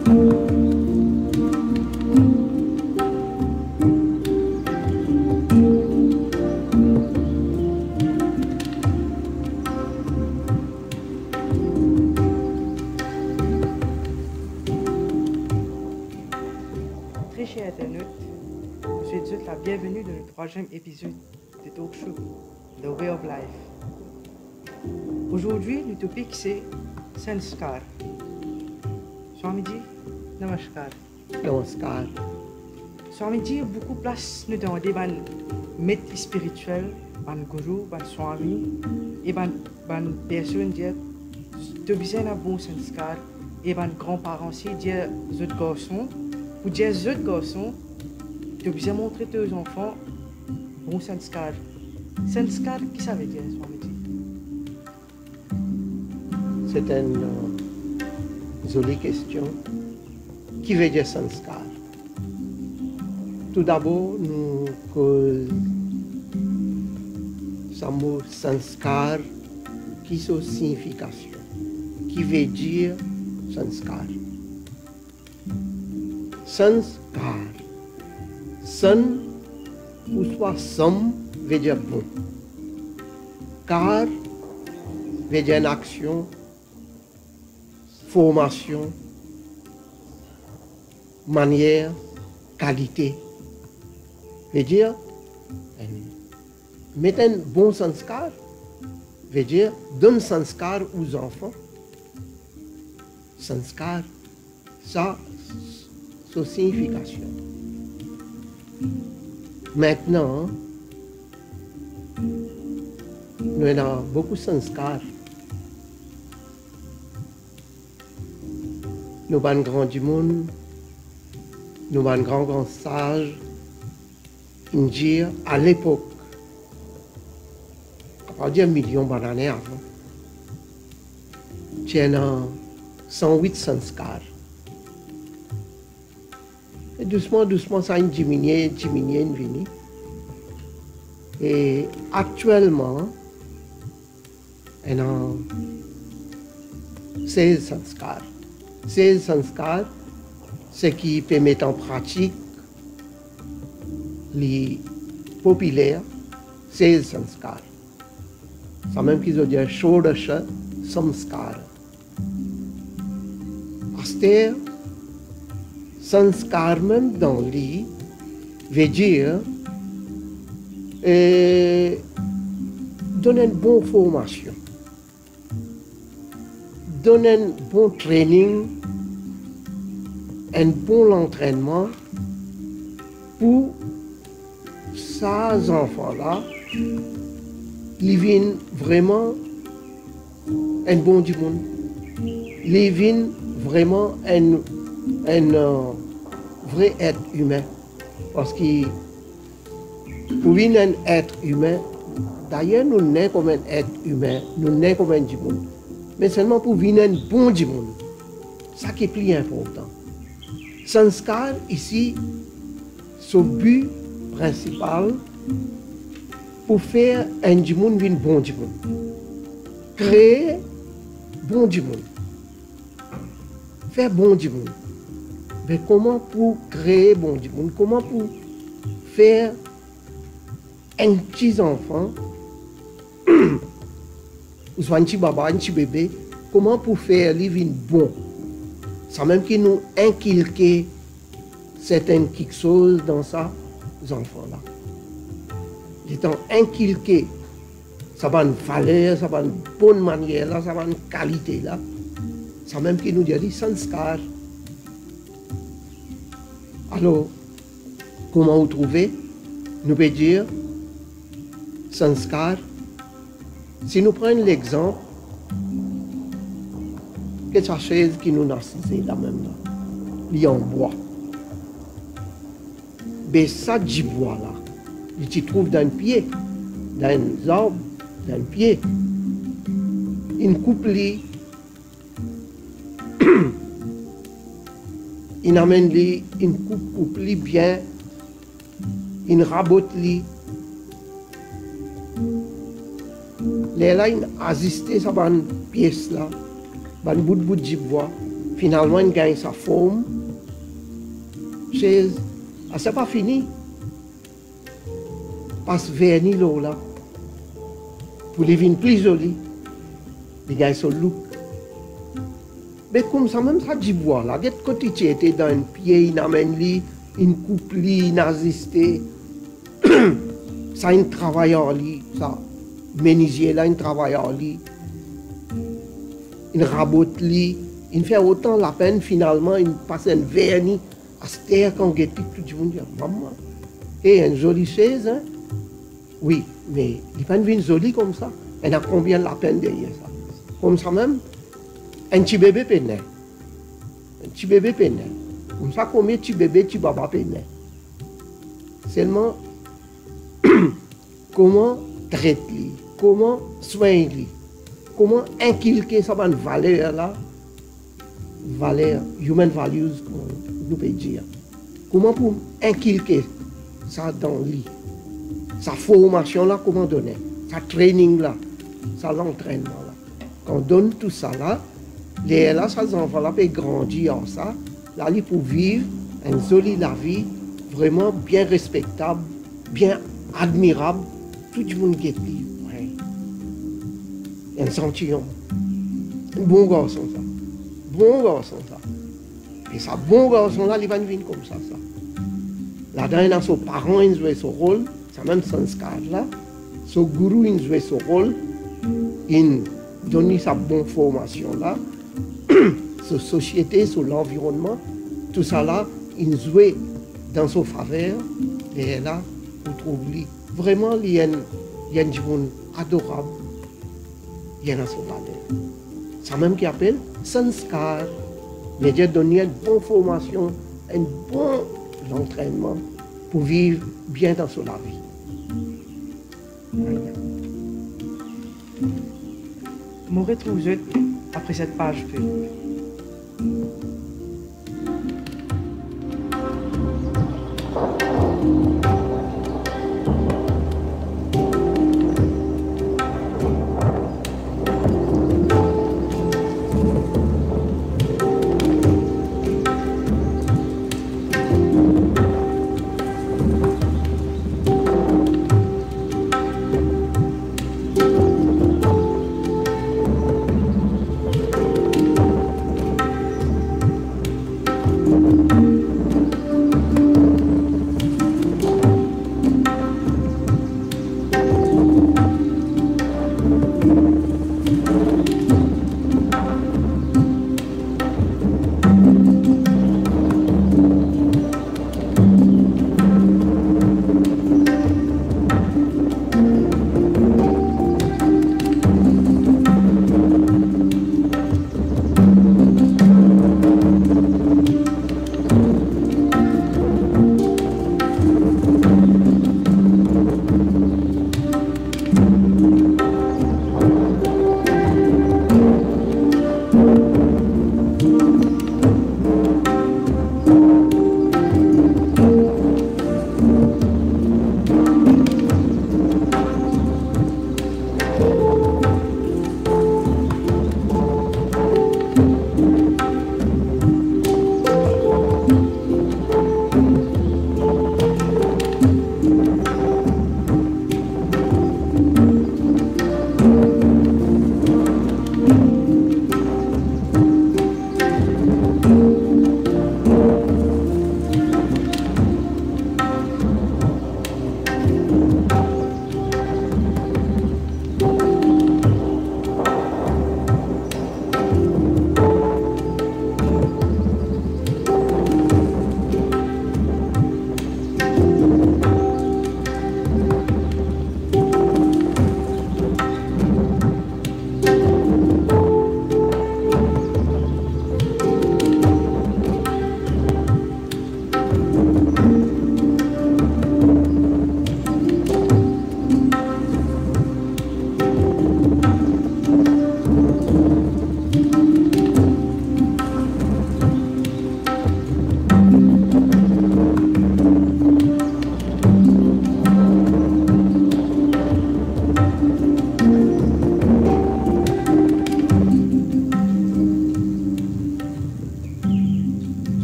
Très chers internautes, je vous souhaite la bienvenue dans le 3e épisode de Talk Show, The Way of Life. Aujourd'hui, le topic c'est Sanskar. Swamiji, Namaskar. Namaskar. Swamiji, beaucoup place nous dans des maîtres spirituels, ban guru, ban swami, et ban personnes dire de bien un bon sanskar, et ban grands-parents aussi dire autres garçons. Pour dire aux autres garçons, de bien montrer aux enfants bon sanskar. Sanskar, qui ça veut dire, Swamiji? C'est une jolie question. Qui veut dire sanskar? Tout d'abord, nous causons ce mot sanskar qui a une signification. Qui veut dire sanskar? Sanskar. San ou soit sam veut dire bon. Car veut dire une action, formation, manière, qualité. Veut dire mettre un bon sanskar, veut dire donner sanskar aux enfants. Sanskar, ça, c'est signification. Maintenant, nous avons beaucoup de sanskar. Nous avons grand du monde, nous avons grand sage, à l'époque, à partir de millions d'années avant, il y a 108 sanskar. Et doucement, ça a diminué, venu. Et actuellement, il y a 16 sanskars. 16 sanskars, ce qui peut mettre en pratique les populaires, 16 sanskars. Ça même qu'ils ont dit Shodasha samskara. Astère, sanskar même dans lui veut dire donner une bonne formation, donner un bon training, un bon entraînement pour ces enfants-là, ils viennent vraiment un bon du monde. Ils viennent vraiment un vrai être humain. Parce que pour venir un être humain, d'ailleurs nous sommes comme un être humain, nous sommes comme un du monde. Mais seulement pour venir un bon du monde. Ça qui est plus important. Sanskar ici, son but principal pour faire un du monde venir bon du monde. Créer bon du monde. Faire bon du monde. Mais comment pour créer bon du monde? Comment pour faire un petit enfant, ou soit un petit baba, un petit bébé, comment pour faire lui bon? Ça même qui nous inculque certaines choses dans ça, les enfants-là. Étant inculqué, ça va une valeur, ça va une bonne manière, là, ça va une qualité là. Ça même qui nous dit sanskar. Alors, comment vous trouvez? Nous pouvons dire sanskar. Si nous prenons l'exemple, que sa chaise qui nous a assisé là même là, il y a en bois. Mais ça du bois là, il se trouve dans un pied, dans un arbre, dans un pied. Une coupe il amène une coupe bien, une rabote li. Là, il a assisté à une pièce là, un bout de bois, finalement, il gagne sa forme. C'est pas fini. Passe vernis là, pour les vins plus jolis, il gagne son look. Mais comme ça, même ça dit bois là, quand tu étais dans un pied, il amène lui, une coupe lui, il assisté. Ça, un travailleur lui, ça, menuisier là, un travailleur lui, il rabote lui, il fait autant la peine finalement, il passe un vernis à ce terre quand il tout le monde dit, maman, et une jolie chaise, hein? Oui, mais il n'est pas une jolie comme ça. Elle a combien la peine derrière ça? Comme ça même, un petit bébé péné. Un petit bébé péné. Comme ça, combien de petits bébés, petits baba péné? Seulement, comment traiter, comment soigner, comment inculquer ça une valeur là, valeur, human values, nous peut dire. Comment pour inculquer ça dans lui? Sa formation là, comment donner? Sa training là, sa l'entraînement là. Quand on donne tout ça là, les là, ces enfants là peuvent grandir en ça, là, ils pour vivre une jolie la vie, vraiment bien respectable, bien admirable. Tout le monde qui est libre. Ouais. Un sentiment. Un bon garçon ça. Bon garçon ça. Et ça, bon garçon là, il va venir comme ça. Là-dedans, il a son parent, il joue son rôle. C'est même sanskar là. Son gourou, il joue son rôle. Il donne sa bonne formation là. Sa société, sur l'environnement. Tout ça là, il joue dans son faveur. Et là, on trouve lui. Vraiment, il y a un monde adorable. Il y a son valeur. C'est même qui appelle sanskar. Mais Dieu donne une bonne formation, un bon entraînement pour vivre bien dans son la vie. Je retrouve après cette page.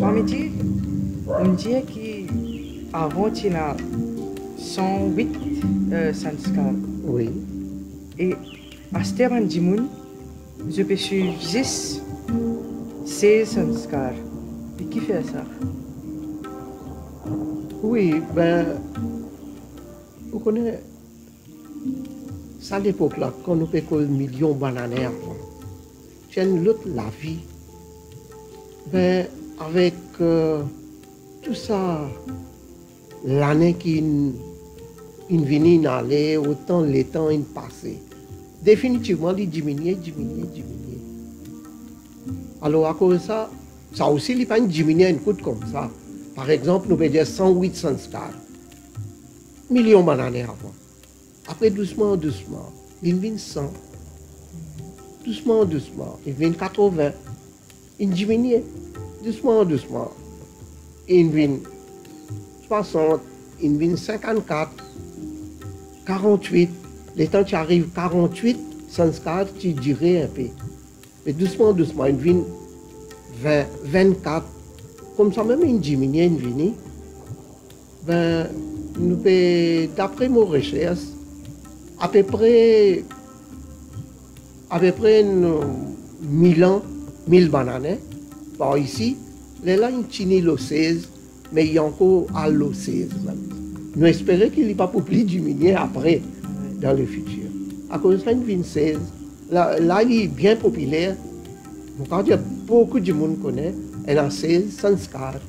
Swami dit, on dit qu'avant, il y a 108 sanskars. Oui. Et à ce terme, je peux suivre juste 16 sanskars. Et qui fait ça? Oui, ben, vous connaissez, ça à l'époque là, quand nous payons le million de bananes avant, c'est l'autre la vie. Ben, avec tout ça, l'année qui vient aller, autant les temps passé, définitivement, il diminue. Alors, à cause de ça, ça aussi, il n'y a pas une diminution coûte comme ça. Par exemple, nous pouvons dire 108 sanskars, millions de bananes avant. Après, doucement, il vient 100. Doucement, il vient 80. Il diminue. Doucement. Il vient 60, il vient 54, 48. Les temps tu arrives 48, sanskars, tu dirais un peu. Mais doucement, il vient 20, 24. Comme ça, même il diminue, il vient. Ben, nous pouvons, d'après nos recherches, à peu près 1000 ans, 1000 bananes. Par ici, les là, ils tiennent le 16, mais il y a encore à le 16 même. Nous espérons qu'il n'y a pas pour plus diminuer après, dans le futur. À cause de ça, il vient 16. Là, il est bien populaire. Quand il y a beaucoup de monde connaît, elle a 16 sanskars.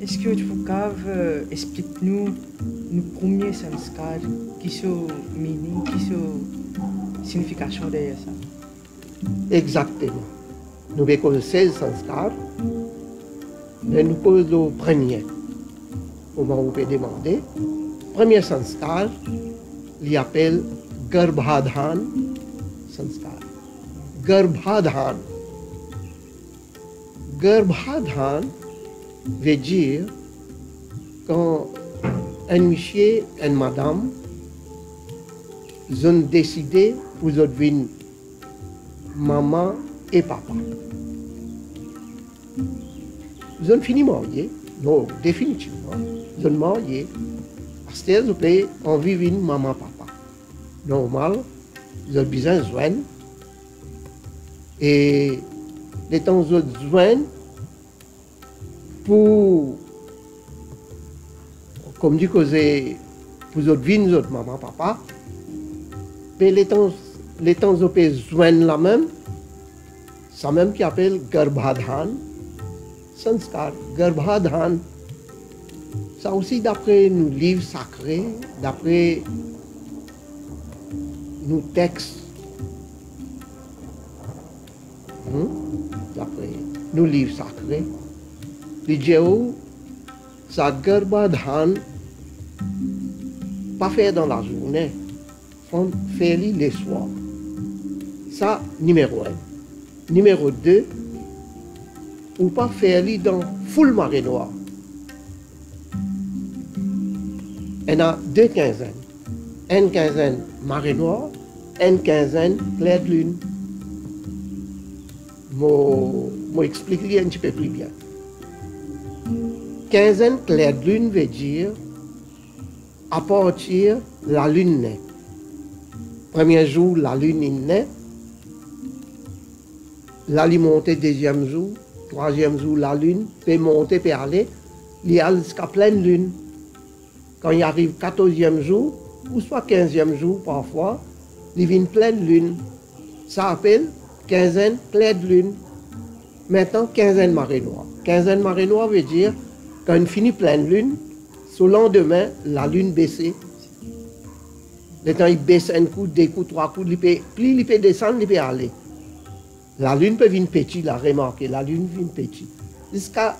Est-ce que tu peux expliquer-nous nos premiers sanskars qui sont meaning, qui sont signification derrière ça? Exactement. Nous avons 16 sanskars, mais nous posons le premier. Comment vous pouvez demander? Premier sanskar, il appelle Garbhadhan sanskar. Garbhadhan. Garbhadhan veut dire quand un monsieur et une madame ont décidé pour devenir maman et papa. Ils ont fini mariés, non, définitivement. Ils ont marié. Parce qu'ils ont envie de maman-papa. Normal, ils ont besoin de joindre. Et les temps de joindre pour, comme dit que c'est pour devenir notre maman-papa, mais les temps de joindre la même, ça même qui appelle Garbhadhan. Sanskar, Garbhadhan, ça aussi d'après nos livres sacrés, d'après nos textes, d'après nos livres sacrés, les Jéhovah, ça Garbhadhan, pas faire dans la journée, faire les soirs. Ça, numéro 1. Numéro 2, ou pas faire dans full marée noire. Il y a 2 quinzaines. Une quinzaine marée noire, une quinzaine clair de lune. Je vais expliquer un petit peu plus bien. Quinzaine clair de lune veut dire à partir de la lune naît. Premier jour, la lune naît. L'alimenté deuxième jour. Troisième jour, la lune peut monter, peut aller, il y a jusqu'à pleine lune. Quand il arrive 14e jour, ou soit 15e jour parfois, il vient pleine lune. Ça s'appelle quinzaine pleine lune. Maintenant, quinzaine marée noire. Quinzaine marée noire veut dire, quand il finit pleine lune, au lendemain, la lune baisse. Le temps il baisse un coup, 2 coups, 3 coups, plus il peut descendre, il peut aller. La lune peut venir petite, la remarqué, la lune vient petite. Jusqu'à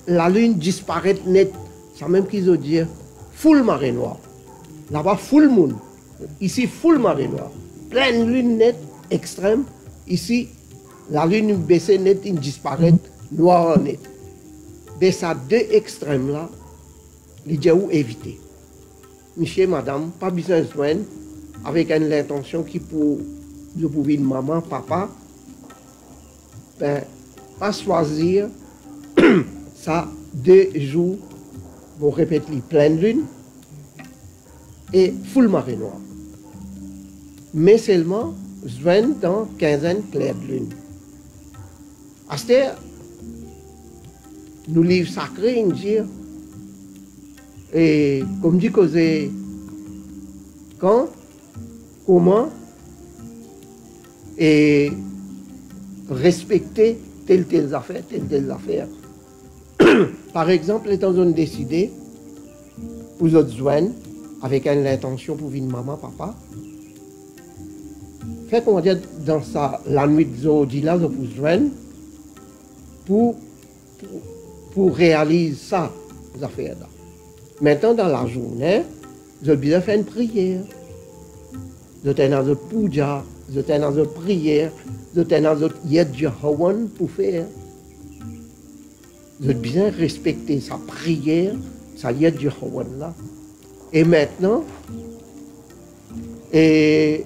la lune disparaît net. C'est même qu'ils ont dit full marée noire. Là-bas, full moon. Ici, full marée noire. Pleine lune nette, extrême. Ici, la lune baisse net, il disparaît, noir net. Mais ces 2 extrêmes-là, les dieux éviter. Monsieur, madame, pas besoin de soins avec l'intention qui pour une maman, papa, ben, pas choisir ça 2 jours, on répète les pleine lune et full marée noire. Mais seulement, joindre dans quinzaine claire de lune. À ce temps, nous livres sacrés, nous disons, et comme dit causer quand, comment et respecter telle affaire. Par exemple, étant donné décidé, vous autres joindre avec l'intention pour venir maman, papa, fait qu'on va dire dans ça, la nuit de aujourd'hui là, vous joindre pour réaliser ça, les affaires là. Maintenant, dans la journée, vous avez besoin de faire une prière. Vous êtes dans une puja, vous êtes dans une prière, vous êtes dans une yed Jehovan pour faire. Vous avez besoin de respecter sa prière, sa yed Jehovan là. Et maintenant, et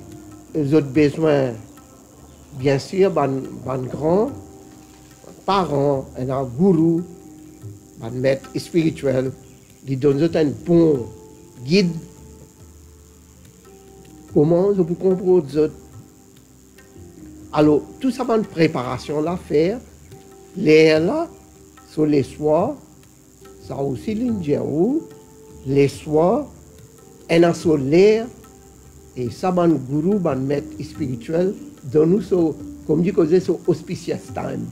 vous avez besoin, bien sûr, d'un grand parent, un gourou, un maître spirituel, qui donne un bon guide. Comment je peux comprendre ça? Alors, tout ça, une préparation là, faire, l'air là, sur les soirs, ça aussi l'indiaou, les soirs, un solaire, et ça, un gourou, un maître spirituel, donne nous, comme dit, c'est auspicious time,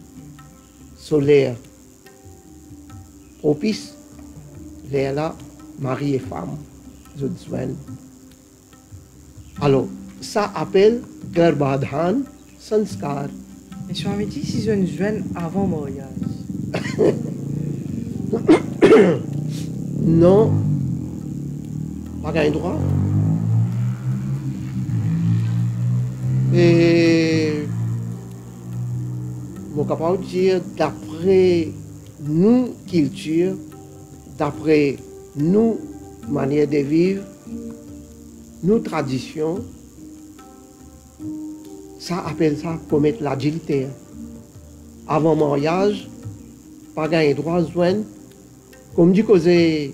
solaire, propice, l'air là, mari et femme, je soigne. Alors, ça appelle Garbhadhan Sanskar. Et je m'avais dit si je ne joigne avant mon mariage. Non, pas gain droit. Et je suis capable de dire, d'après nous culture, d'après nous manière de vivre, nos traditions, ça appelle ça commettre l'adultère. Avant mariage, pas gagner droit de joindre, comme dit que c'est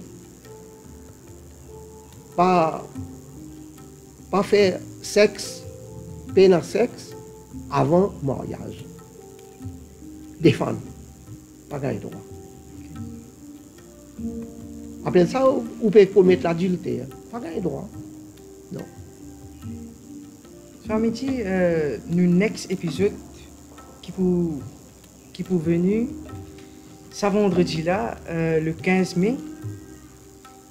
pas faire sexe, peine à sexe avant mariage. Défendre, pas gagner droit. Après ça, vous pouvez commettre l'adultère, pas gagner droit. Non. Je m'avais dit, nous next épisode qui pour venir, ça vendredi là, le 15 mai,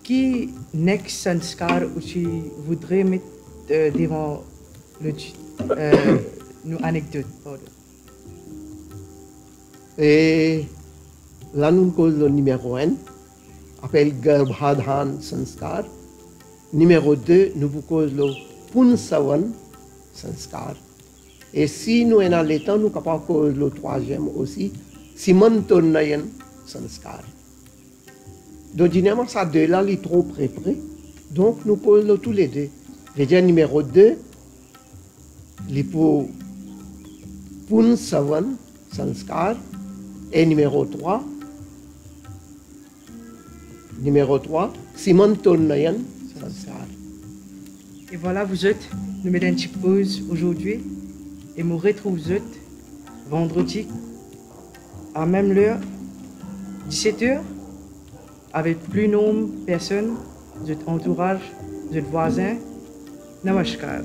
qui next sanskar aussi voudrait mettre devant nos anecdotes. Pardon. Et là, nous cause le numéro 1, appelle Garbhadhan Sanskar. Numéro 2, nous vous cause le Punsavan Sanskar. Et si nous sommes dans le temps, nous sommes capables de cause le troisième aussi, Simantonayan Sanskar. Donc, généralement, ça deux là, il est trop près. Donc, nous causons tous les deux. Je dis numéro 2, il pour Punsavan Sanskar. Et numéro 3, Simantonayan Sanskar. Et voilà, vous êtes, nous mettons une petite pause aujourd'hui et nous retrouvons vendredi à même l'heure, 17h, avec plus nombreuses personnes, votre entourage, votre voisin. Namaskar.